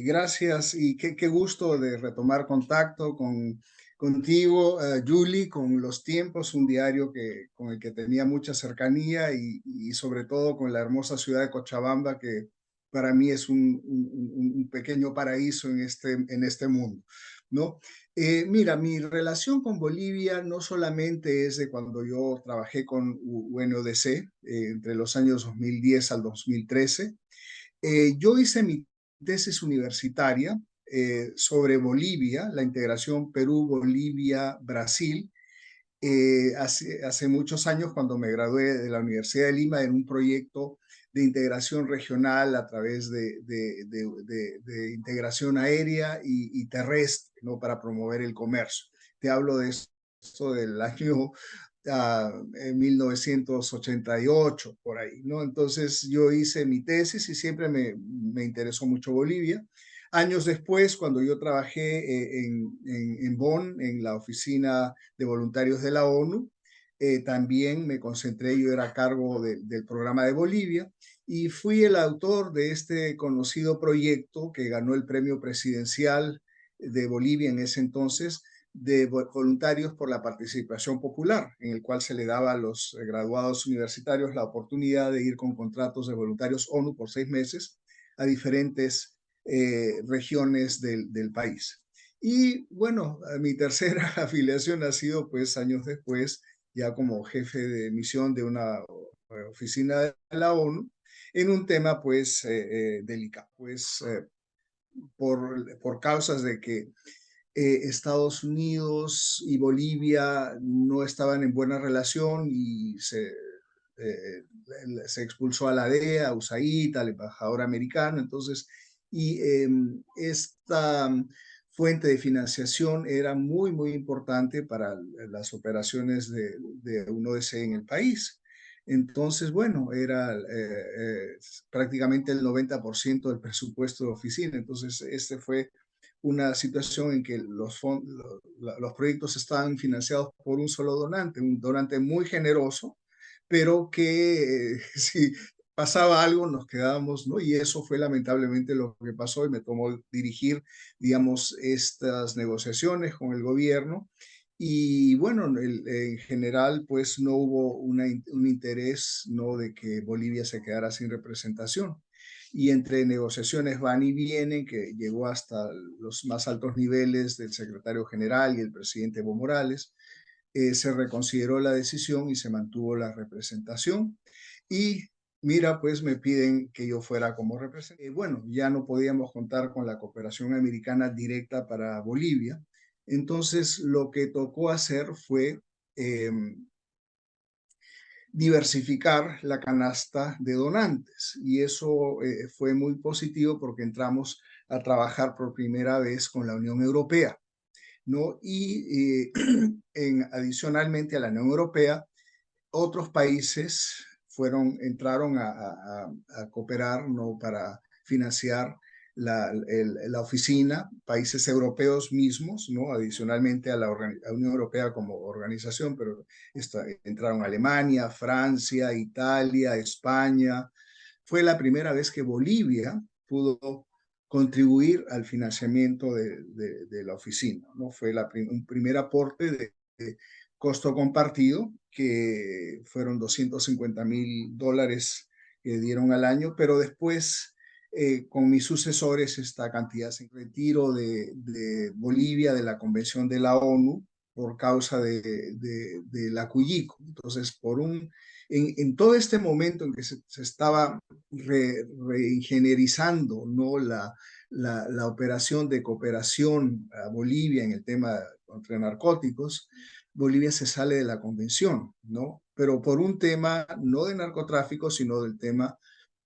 gracias y qué gusto de retomar contacto contigo, Julie, con Los Tiempos, un diario con el que tenía mucha cercanía y sobre todo con la hermosa ciudad de Cochabamba, que para mí es un pequeño paraíso en este mundo, ¿no? Mira, mi relación con Bolivia no solamente es de cuando yo trabajé con UNODC entre los años 2010 al 2013. Yo hice mi tesis universitaria sobre Bolivia, la integración Perú-Bolivia-Brasil, hace muchos años cuando me gradué de la Universidad de Lima en un proyecto de integración regional a través de integración aérea y terrestre, ¿no? Para promover el comercio. Te hablo de esto del año en 1988, por ahí, ¿no? Entonces yo hice mi tesis y siempre me interesó mucho Bolivia. Años después, cuando yo trabajé en Bonn, en la oficina de voluntarios de la ONU, también me concentré, yo era a cargo del programa de Bolivia y fui el autor de este conocido proyecto que ganó el premio presidencial de Bolivia en ese entonces, de voluntarios por la participación popular, en el cual se le daba a los graduados universitarios la oportunidad de ir con contratos de voluntarios ONU por 6 meses a diferentes regiones del país. Y bueno, mi tercera afiliación ha sido pues años después, ya como jefe de misión de una oficina de la ONU, en un tema pues delicado, pues por causas de que Estados Unidos y Bolivia no estaban en buena relación y se expulsó a la DEA, a USAID, al embajador americano. Entonces, esta fuente de financiación era muy importante para las operaciones de UNODC en el país. Entonces, bueno, era prácticamente el 90% del presupuesto de oficina. Entonces, este fue una situación en que los proyectos estaban financiados por un solo donante, un donante muy generoso, pero que si pasaba algo nos quedábamos, ¿no? Y eso fue lamentablemente lo que pasó y me tomó dirigir, digamos, estas negociaciones con el gobierno. Y bueno, en general, pues no hubo un interés, ¿no? De que Bolivia se quedara sin representación y entre negociaciones van y vienen, que llegó hasta los más altos niveles del secretario general y el presidente Evo Morales, se reconsideró la decisión y se mantuvo la representación. Y mira, pues me piden que yo fuera como representante. Bueno, ya no podíamos contar con la cooperación americana directa para Bolivia. Entonces, lo que tocó hacer fue diversificar la canasta de donantes y eso fue muy positivo porque entramos a trabajar por primera vez con la Unión Europea, ¿no? Y adicionalmente a la Unión Europea, otros países entraron a cooperar, ¿no? Para financiar la oficina, países europeos mismos, ¿no? Adicionalmente a la Unión Europea como organización, pero entraron Alemania, Francia, Italia, España. Fue la primera vez que Bolivia pudo contribuir al financiamiento de la oficina, ¿no? Fue un primer aporte de costo compartido, que fueron $250,000 que dieron al año, pero después con mis sucesores esta cantidad se retiro de Bolivia de la Convención de la ONU por causa de la Cuyico. Entonces, en todo este momento en que se estaba reingenierizando, ¿no? La operación de cooperación a Bolivia en el tema contra narcóticos, Bolivia se sale de la convención, ¿no? Pero por un tema no de narcotráfico, sino del tema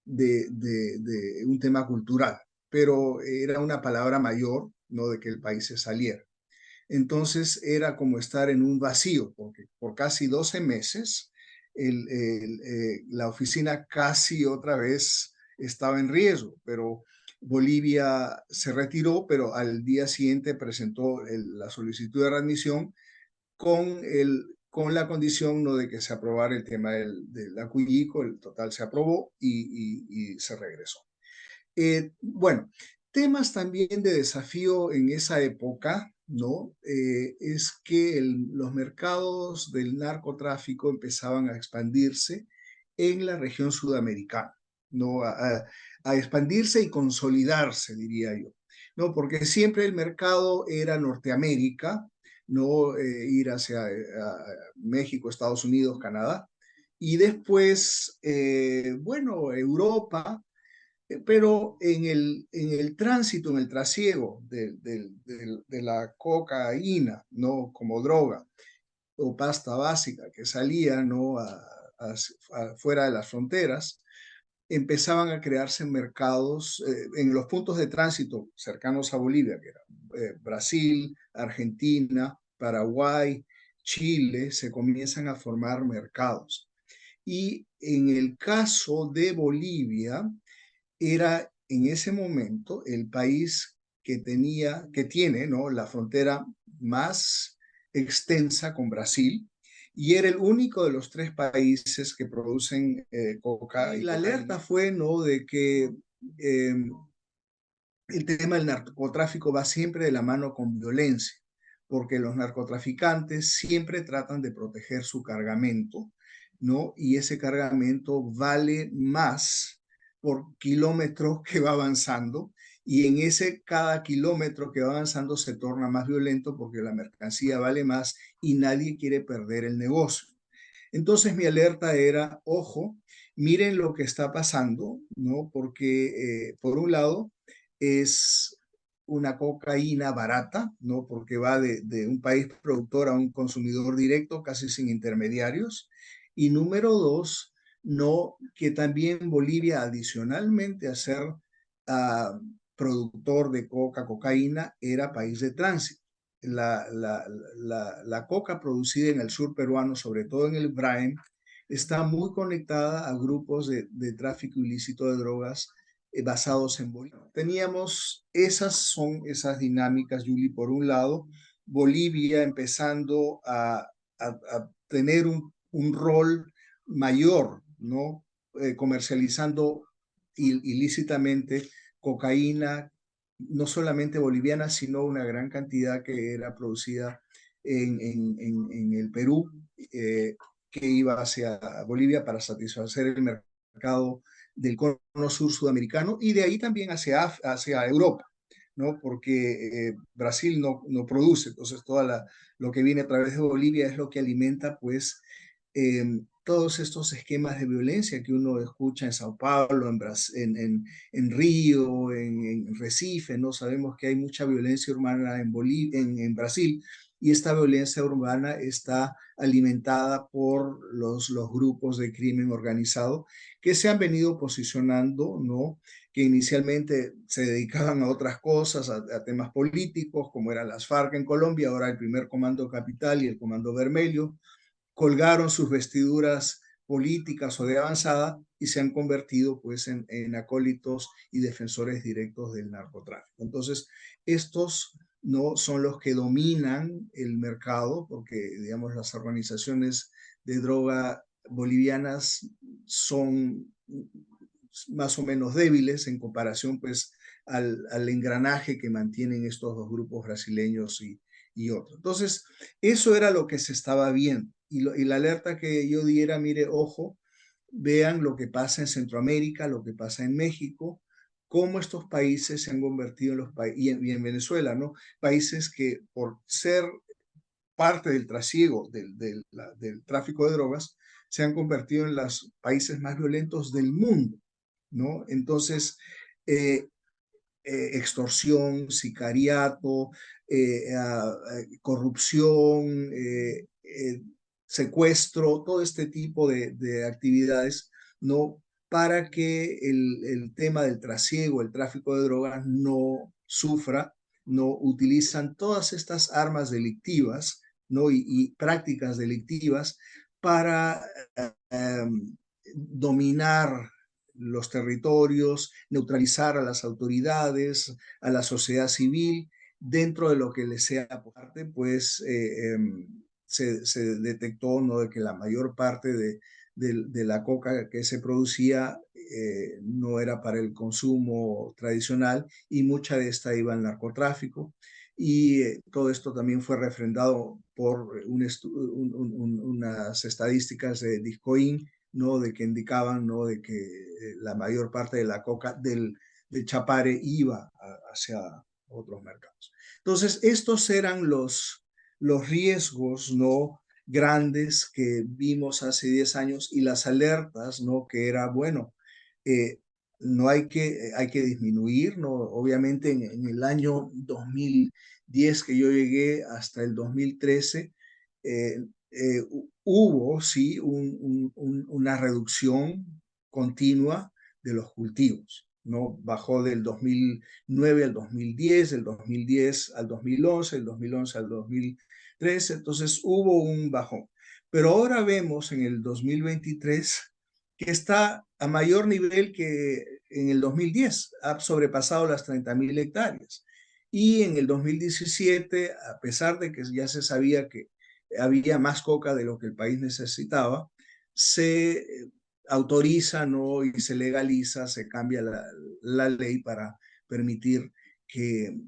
de un tema cultural. Pero era una palabra mayor, ¿no? De que el país se saliera. Entonces era como estar en un vacío, porque por casi 12 meses la oficina casi otra vez estaba en riesgo, pero Bolivia se retiró, pero al día siguiente presentó la solicitud de readmisión con la condición, ¿no? De que se aprobara el tema del acuyico. El total se aprobó y se regresó. Bueno, Temas también de desafío en esa época, ¿no? Es que los mercados del narcotráfico empezaban a expandirse en la región sudamericana, ¿no? A expandirse y consolidarse, diría yo, ¿no? Porque siempre el mercado era Norteamérica, ¿no? Ir hacia México, Estados Unidos, Canadá, y después, bueno, Europa, pero en el tránsito, en el trasiego de la cocaína, ¿no? Como droga o pasta básica que salía, ¿no? Fuera de las fronteras, empezaban a crearse mercados en los puntos de tránsito cercanos a Bolivia, que eran Brasil, Argentina, Paraguay, Chile, se comienzan a formar mercados. Y en el caso de Bolivia, era en ese momento el país que tiene, ¿no? La frontera más extensa con Brasil, y era el único de los tres países que producen coca. Y la alerta fue, ¿no? De que eh, el tema del narcotráfico va siempre de la mano con violencia, porque los narcotraficantes siempre tratan de proteger su cargamento, ¿no? Y ese cargamento vale más por kilómetro que va avanzando, y en ese cada kilómetro que va avanzando se torna más violento porque la mercancía vale más y nadie quiere perder el negocio. Entonces mi alerta era, ojo, miren lo que está pasando, ¿no? Porque por un lado es una cocaína barata, ¿no? Porque va de un país productor a un consumidor directo, casi sin intermediarios. Y número dos, no, que también Bolivia, adicionalmente a ser productor de cocaína, era país de tránsito. La coca producida en el sur peruano, sobre todo en el Brain, está muy conectada a grupos de tráfico ilícito de drogas basados en Bolivia. Son esas dinámicas, Yuli, por un lado, Bolivia empezando a tener un rol mayor, ¿no? Comercializando ilícitamente cocaína, no solamente boliviana, sino una gran cantidad que era producida en el Perú, que iba hacia Bolivia para satisfacer el mercado del cono sur sudamericano y de ahí también hacia Europa, ¿no? Porque Brasil no produce, entonces lo que viene a través de Bolivia es lo que alimenta, pues, todos estos esquemas de violencia que uno escucha en Sao Paulo, en Río, en Recife, ¿no? Sabemos que hay mucha violencia urbana en Brasil, y esta violencia urbana está alimentada por los grupos de crimen organizado que se han venido posicionando, ¿no? Que inicialmente se dedicaban a otras cosas, a temas políticos, como eran las FARC en Colombia, ahora el primer Comando Capital y el Comando Vermelho, colgaron sus vestiduras políticas o de avanzada y se han convertido, pues, en acólitos y defensores directos del narcotráfico. Entonces, estos no son los que dominan el mercado, porque, digamos, las organizaciones de droga bolivianas son más o menos débiles en comparación, pues, al engranaje que mantienen estos dos grupos brasileños y otros. Entonces, eso era lo que se estaba viendo. Y la alerta que yo diera, mire, ojo, vean lo que pasa en Centroamérica, lo que pasa en México, cómo estos países se han convertido en los países, y en Venezuela, ¿no? Países que por ser parte del trasiego, del tráfico de drogas, se han convertido en los países más violentos del mundo, ¿no? Entonces, eh, extorsión, sicariato, corrupción, secuestro, todo este tipo de actividades, ¿no? Para que el tema del trasiego, el tráfico de drogas no sufra, no utilizan todas estas armas delictivas, ¿no? Y prácticas delictivas para dominar los territorios, neutralizar a las autoridades, a la sociedad civil, dentro de lo que les sea parte, pues se detectó, ¿no? De que la mayor parte de la coca que se producía no era para el consumo tradicional y mucha de esta iba al narcotráfico. Y todo esto también fue refrendado por unas estadísticas de Discoin, ¿no? De que indicaban, ¿no? De que la mayor parte de la coca del Chapare iba hacia otros mercados. Entonces, estos eran los riesgos, ¿no? Grandes que vimos hace 10 años y las alertas, ¿no? Que era, bueno, no hay que disminuir, ¿no? Obviamente en el año 2010 que yo llegué hasta el 2013, hubo, sí, una reducción continua de los cultivos, ¿no? Bajó del 2009 al 2010, del 2010 al 2011, del 2011 al 2013, entonces hubo un bajón. Pero ahora vemos en el 2023 que está a mayor nivel que en el 2010, ha sobrepasado las 30.000 hectáreas. Y en el 2017, a pesar de que ya se sabía que había más coca de lo que el país necesitaba, se autoriza, ¿no? Y se legaliza, se cambia la ley para permitir que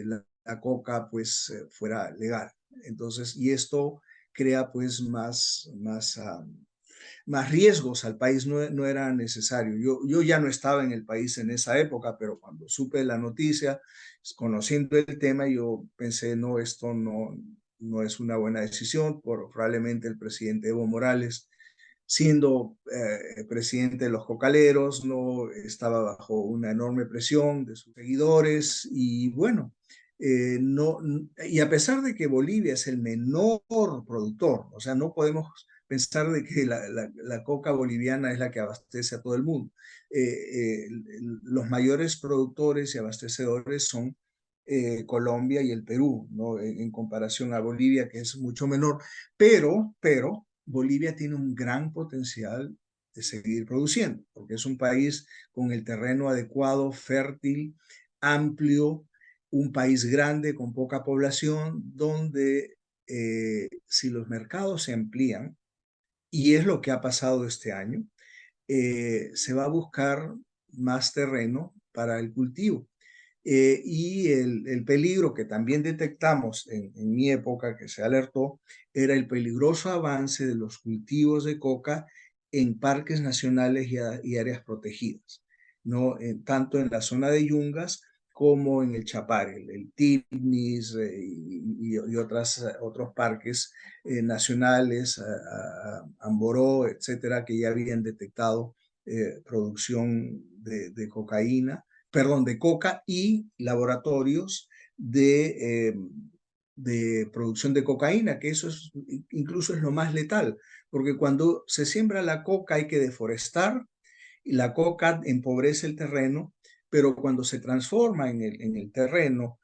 la coca pues fuera legal. Entonces, y esto crea pues más riesgos al país, no era necesario. Yo ya no estaba en el país en esa época, pero cuando supe la noticia, conociendo el tema, yo pensé, no, esto no es una buena decisión, probablemente el presidente Evo Morales, siendo presidente de los cocaleros, no estaba bajo una enorme presión de sus seguidores y bueno, no, y a pesar de que Bolivia es el menor productor, o sea, no podemos pensar de que la coca boliviana es la que abastece a todo el mundo. Los mayores productores y abastecedores son Colombia y el Perú, ¿no? En comparación a Bolivia, que es mucho menor, pero Bolivia tiene un gran potencial de seguir produciendo, porque es un país con el terreno adecuado, fértil, amplio, un país grande con poca población, donde si los mercados se amplían, y es lo que ha pasado este año, se va a buscar más terreno para el cultivo. Y el peligro que también detectamos en mi época, que se alertó, era el peligroso avance de los cultivos de coca en parques nacionales y áreas protegidas, ¿no? Tanto en la zona de Yungas como en el Chapare, el Tignis y otros parques nacionales, Amboró, etcétera, que ya habían detectado producción de cocaína, perdón, de coca y laboratorios de producción de cocaína, que eso es, incluso es lo más letal, porque cuando se siembra la coca hay que deforestar y la coca empobrece el terreno, pero cuando se transforma en el terreno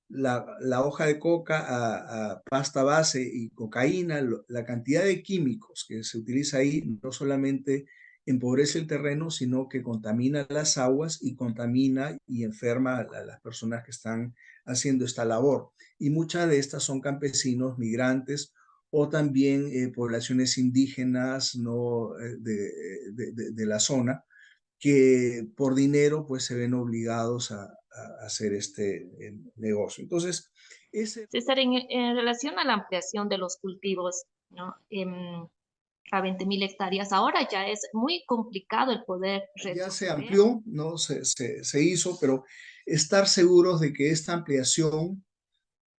la hoja de coca a pasta base y cocaína, la cantidad de químicos que se utiliza ahí no solamente empobrece el terreno, sino que contamina las aguas y contamina y enferma a las personas que están haciendo esta labor. Y muchas de estas son campesinos, migrantes o también poblaciones indígenas, ¿no? De la zona que por dinero pues se ven obligados a hacer este negocio. Entonces, ese... César, en relación a la ampliación de los cultivos, ¿no? A 20.000 hectáreas, ahora ya es muy complicado el poder Ya se retroceder. amplió, ¿no? Se hizo, pero estar seguros de que esta ampliación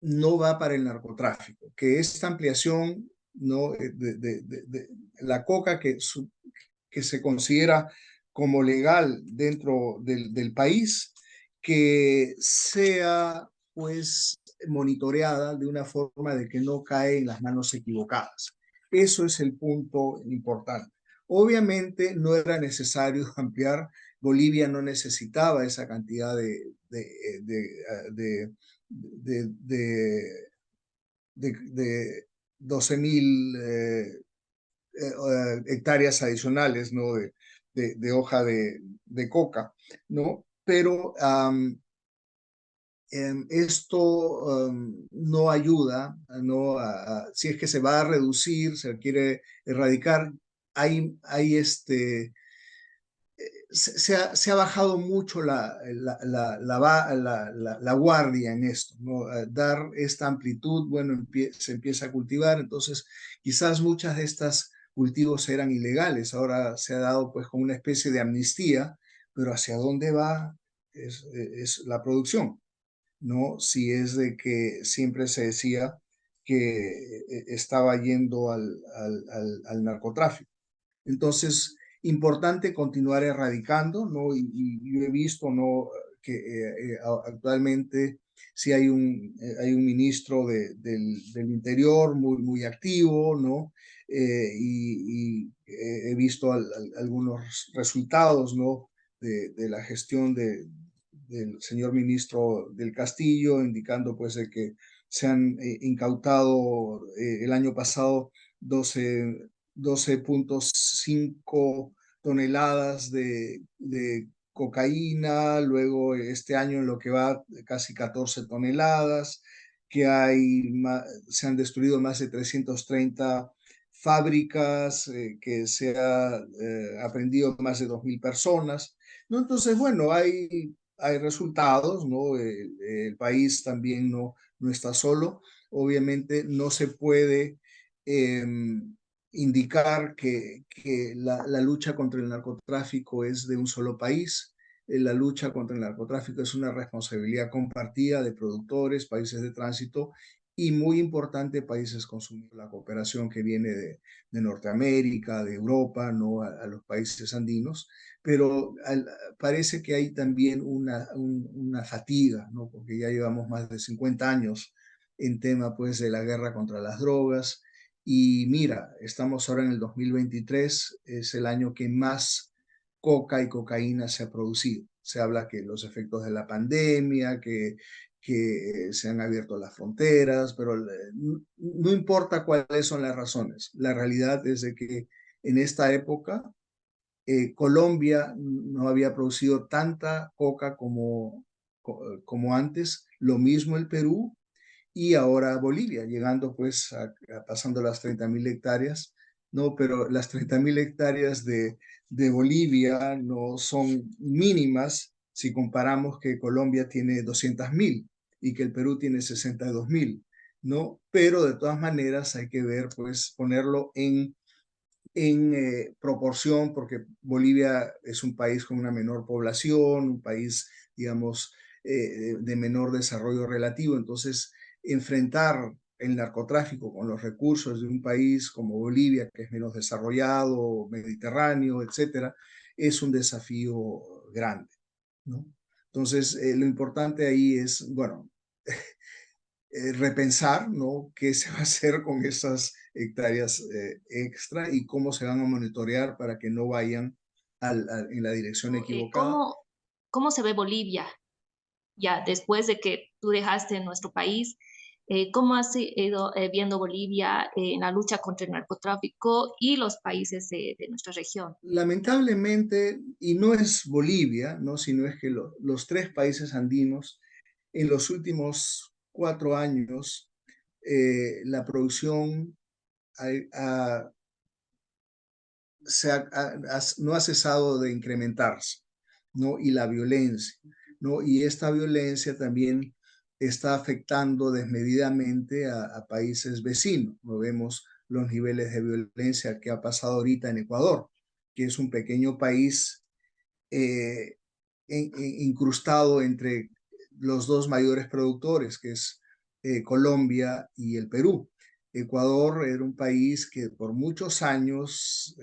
no va para el narcotráfico, que esta ampliación, ¿no? De la coca que se considera como legal dentro del país, que sea pues monitoreada de una forma de que no cae en las manos equivocadas. Eso es el punto importante. Obviamente no era necesario ampliar, Bolivia no necesitaba esa cantidad de 12.000 hectáreas adicionales, ¿no? De hoja de coca, ¿no? Pero esto no ayuda, ¿no? Si es que se va a reducir, se quiere erradicar, hay se ha bajado mucho la guardia en esto, ¿no? Dar esta amplitud, bueno, se empieza a cultivar, entonces quizás muchas de estas cultivos eran ilegales, ahora se ha dado pues con una especie de amnistía, pero ¿hacia dónde va? Es la producción, ¿no? Si es de que siempre se decía que estaba yendo al narcotráfico. Entonces, importante continuar erradicando, ¿no? Y yo he visto, ¿no? Que actualmente sí hay un ministro del Interior muy activo, ¿no? He visto algunos resultados, ¿no? De la gestión del señor ministro del Castillo, indicando pues de que se han incautado el año pasado 12.5 toneladas de cocaína, luego este año en lo que va casi 14 toneladas, que se han destruido más de 330 fábricas, que se ha aprendido más de 2.000 personas, ¿no? Entonces, bueno, hay resultados, ¿no? El país también no está solo. Obviamente no se puede eh, indicar que la lucha contra el narcotráfico es de un solo país. La lucha contra el narcotráfico es una responsabilidad compartida de productores, países de tránsito y muy importante países consumidores. La cooperación que viene de Norteamérica, de Europa, ¿no? A los países andinos, pero parece que hay también una fatiga, ¿no? Porque ya llevamos más de 50 años en tema pues de la guerra contra las drogas y mira, estamos ahora en el 2023, es el año que más coca y cocaína se ha producido. Se habla que los efectos de la pandemia, que se han abierto las fronteras, pero no importa cuáles son las razones. La realidad es de que en esta época Colombia no había producido tanta coca como antes, lo mismo el Perú y ahora Bolivia, llegando pues pasando las 30.000 hectáreas, ¿no? Pero las 30.000 hectáreas de Bolivia no son mínimas si comparamos que Colombia tiene 200.000 y que el Perú tiene 62.000, ¿no? Pero de todas maneras hay que ver, pues ponerlo en proporción, porque Bolivia es un país con una menor población, un país, digamos, de menor desarrollo relativo. Entonces, enfrentar el narcotráfico con los recursos de un país como Bolivia, que es menos desarrollado, mediterráneo, etcétera, es un desafío grande, ¿no? Entonces, lo importante ahí es, bueno, repensar, ¿no? ¿Qué se va a hacer con esas hectáreas extra y cómo se van a monitorear para que no vayan en la dirección equivocada? ¿Cómo se ve Bolivia ya después de que tú dejaste nuestro país? ¿Cómo has ido viendo Bolivia en la lucha contra el narcotráfico y los países de nuestra región? Lamentablemente, y no es Bolivia, ¿no? Sino es que los tres países andinos en los últimos 4 años, la producción ha, ha, no ha cesado de incrementarse, ¿no? Y la violencia, ¿no? Y esta violencia también está afectando desmedidamente a países vecinos. No vemos los niveles de violencia que ha pasado ahorita en Ecuador, que es un pequeño país eh, incrustado entre los dos mayores productores, que es Colombia y el Perú. Ecuador era un país que por muchos años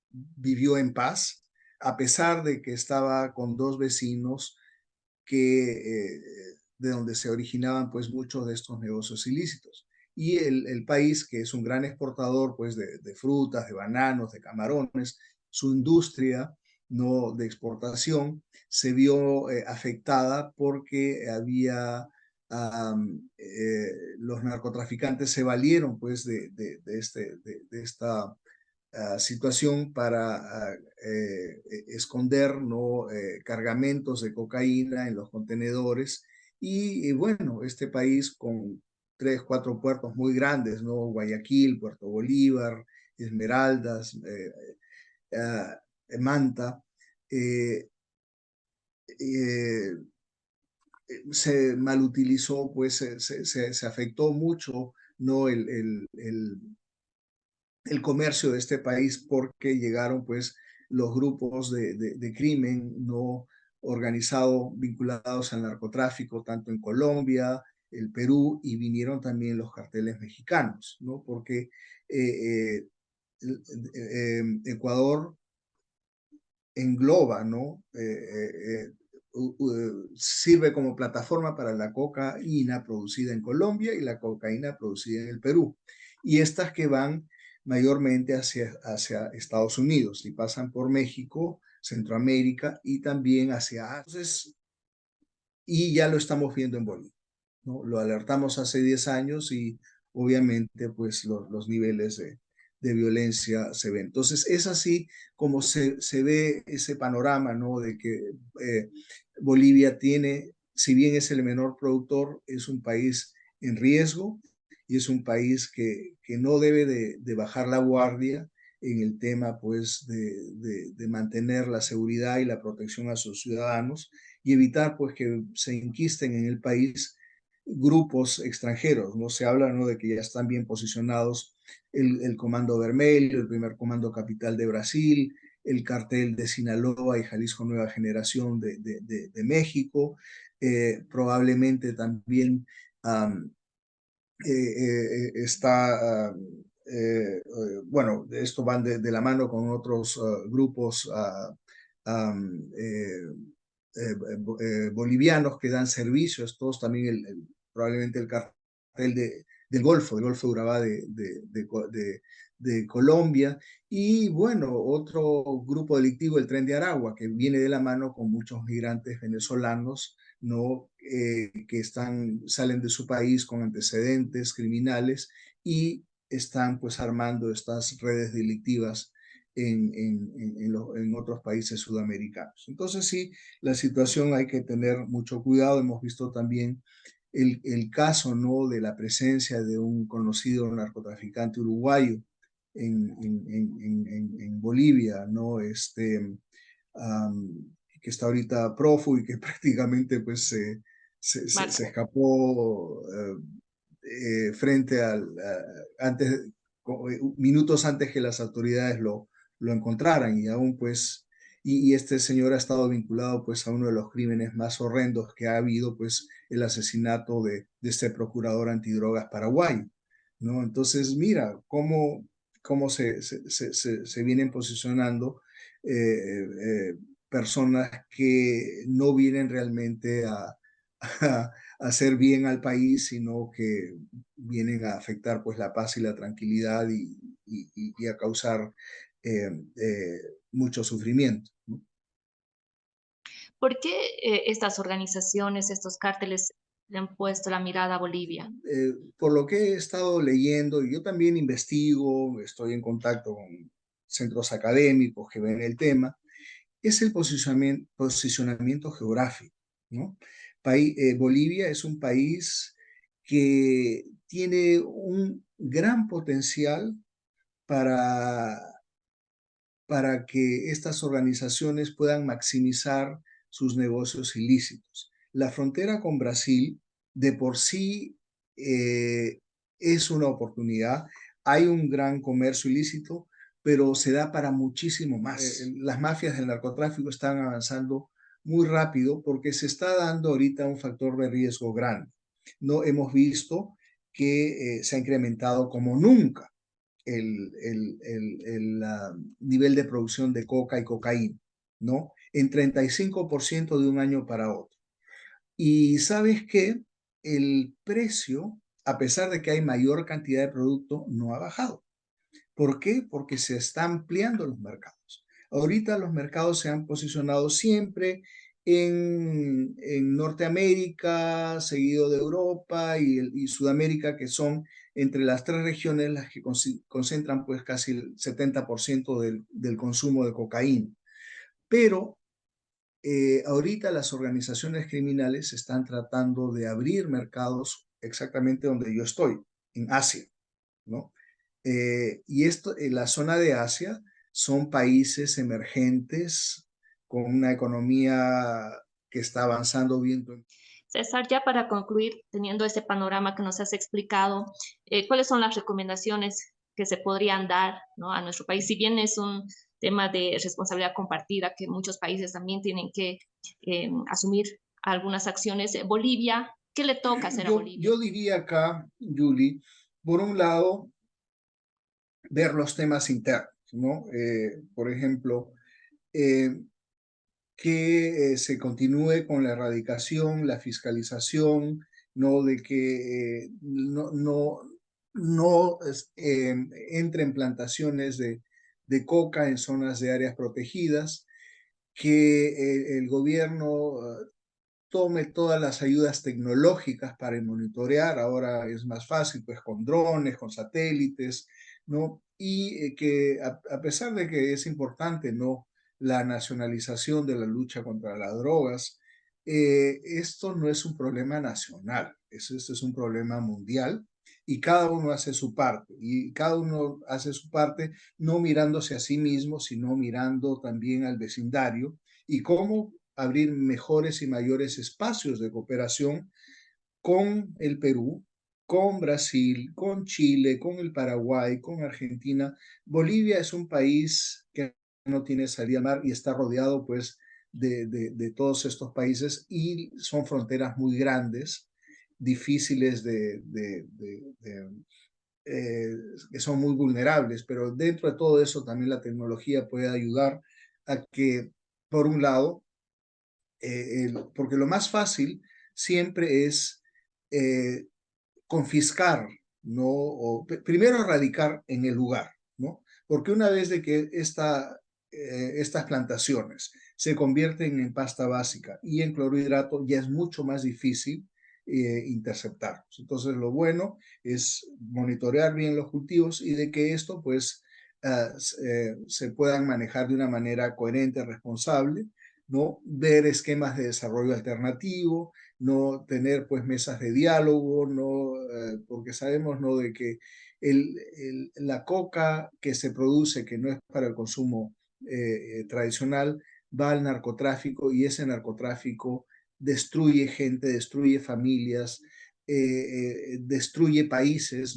vivió en paz, a pesar de que estaba con dos vecinos de donde se originaban pues muchos de estos negocios ilícitos. Y el país, que es un gran exportador pues de frutas, de bananos, de camarones, su industria no de exportación se vio afectada porque los narcotraficantes se valieron pues de esta situación para esconder, ¿no? Cargamentos de cocaína en los contenedores. Y bueno, este país con 3, 4 puertos muy grandes, ¿no? Guayaquil, Puerto Bolívar, Esmeraldas, Manta, eh, eh, se malutilizó, pues se afectó mucho, ¿no? El comercio de este país porque llegaron pues los grupos de crimen no organizado vinculados al narcotráfico, tanto en Colombia, el Perú, y vinieron también los carteles mexicanos, ¿no? Porque eh, Ecuador engloba, ¿no? Sirve como plataforma para la cocaína producida en Colombia y la cocaína producida en el Perú. Y estas que van mayormente hacia Estados Unidos y pasan por México, Centroamérica y también hacia Asia. Entonces, y ya lo estamos viendo en Bolivia, ¿no? Lo alertamos hace 10 años y obviamente pues los niveles de violencia se ven. Entonces es así como se ve ese panorama, ¿no? De que Bolivia tiene, si bien es el menor productor, es un país en riesgo y es un país que no debe de bajar la guardia en el tema pues de mantener la seguridad y la protección a sus ciudadanos y evitar pues que se enquisten en el país grupos extranjeros. No se habla, ¿no?, de que ya están bien posicionados el Comando Vermelho, el primer Comando Capital de Brasil, el cartel de Sinaloa y Jalisco Nueva Generación de México, probablemente también está, bueno, esto van de la mano con otros grupos bolivianos que dan servicios, todos también probablemente el cartel del Golfo de Urabá de Colombia, y bueno, otro grupo delictivo, el Tren de Aragua, que viene de la mano con muchos migrantes venezolanos, ¿no? Que salen de su país con antecedentes criminales y están pues armando estas redes delictivas en otros países sudamericanos. Entonces sí, la situación hay que tener mucho cuidado. Hemos visto también el caso, ¿no?, de la presencia de un conocido narcotraficante uruguayo en Bolivia, ¿no? Que está ahorita prófugo y que prácticamente pues se escapó frente antes, minutos antes que las autoridades lo encontraran, y aún pues, y este señor ha estado vinculado pues a uno de los crímenes más horrendos que ha habido, pues el asesinato de este procurador antidrogas paraguayo, ¿no? Entonces mira cómo se vienen posicionando personas que no vienen realmente a hacer bien al país, sino que vienen a afectar pues la paz y la tranquilidad y a causar eh, eh, mucho sufrimiento, ¿no? ¿Por qué estas organizaciones, estos cárteles le han puesto la mirada a Bolivia? Por lo que he estado leyendo, y yo también investigo, estoy en contacto con centros académicos que ven el tema, es el posicionamiento geográfico, ¿no? Bolivia es un país que tiene un gran potencial para, para que estas organizaciones puedan maximizar sus negocios ilícitos. La frontera con Brasil de por sí es una oportunidad. Hay un gran comercio ilícito, pero se da para muchísimo más. Las mafias del narcotráfico están avanzando muy rápido porque se está dando ahorita un factor de riesgo grande. No hemos visto que se ha incrementado como nunca el nivel de producción de coca y cocaína, ¿no? En 35% de un año para otro. Y sabes que el precio, a pesar de que hay mayor cantidad de producto, no ha bajado. ¿Por qué? Porque se están ampliando los mercados. Ahorita los mercados se han posicionado siempre en Norteamérica, seguido de Europa y Sudamérica, que son entre las tres regiones las que concentran pues casi el 70% del consumo de cocaína. Pero ahorita las organizaciones criminales están tratando de abrir mercados exactamente donde yo estoy, en Asia, ¿no? Y esto, en la zona de Asia son países emergentes con una economía que está avanzando bien. César, ya para concluir, teniendo este panorama que nos has explicado, ¿cuáles son las recomendaciones que se podrían dar, ¿no?, a nuestro país? Si bien es un tema de responsabilidad compartida, que muchos países también tienen que asumir algunas acciones, Bolivia, ¿qué le toca hacer a Bolivia? Yo diría acá, Julie, por un lado, ver los temas internos, ¿no? Por ejemplo, eh, que se continúe con la erradicación, la fiscalización, no de que no entren plantaciones de coca en zonas de áreas protegidas, que el gobierno tome todas las ayudas tecnológicas para monitorear. Ahora es más fácil, pues con drones, con satélites, ¿no? Y que a pesar de que es importante, ¿no?, la nacionalización de la lucha contra las drogas, esto no es un problema nacional, esto es un problema mundial y cada uno hace su parte. Y cada uno hace su parte no mirándose a sí mismo, sino mirando también al vecindario y cómo abrir mejores y mayores espacios de cooperación con el Perú, con Brasil, con Chile, con el Paraguay, con Argentina. Bolivia es un país que no tiene salida al mar y está rodeado pues de todos estos países y son fronteras muy grandes, difíciles que son muy vulnerables, pero dentro de todo eso también la tecnología puede ayudar a que, por un lado, porque lo más fácil siempre es eh, confiscar, ¿no? O primero erradicar en el lugar, ¿no? Porque una vez de que estas plantaciones se convierten en pasta básica y en clorhidrato, ya es mucho más difícil interceptarlos. Entonces, lo bueno es monitorear bien los cultivos y de que esto, pues, se puedan manejar de una manera coherente, responsable, ¿no? Ver esquemas de desarrollo alternativo, no tener pues mesas de diálogo, no, porque sabemos, ¿no?, de que la coca que se produce, que no es para el consumo tradicional, va al narcotráfico y ese narcotráfico destruye gente, destruye familias, destruye países.